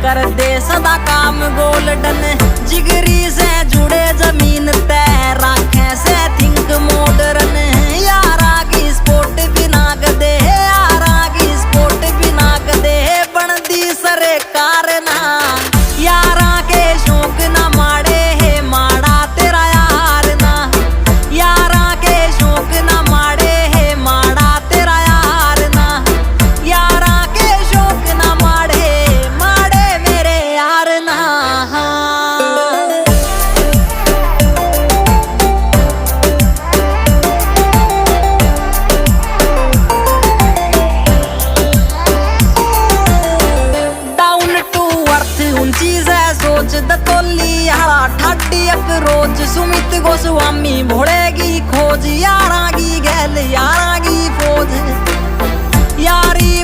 कर दे सदा काम गोल्डन जिगरी से जुड़े जमीन तय राखे से थिंक मॉडर्न यारा की स्पोर्ट भी नाग दे यारा की स्पोर्ट भी नाग दे बनदी सरे कारना यारा के शौक ना माड़े है माड़ा तेरा यार ना यारा के शौक ना माड़े है माड़ा तेरा यार ना यारा के शौक ना माड़े माड़े मेरे यार ना सोच दतोली यारा ठाडी एक रोज सुमित गोस्वामी भोड़ेगी खोज यारा की गैल यारा की फौज यारी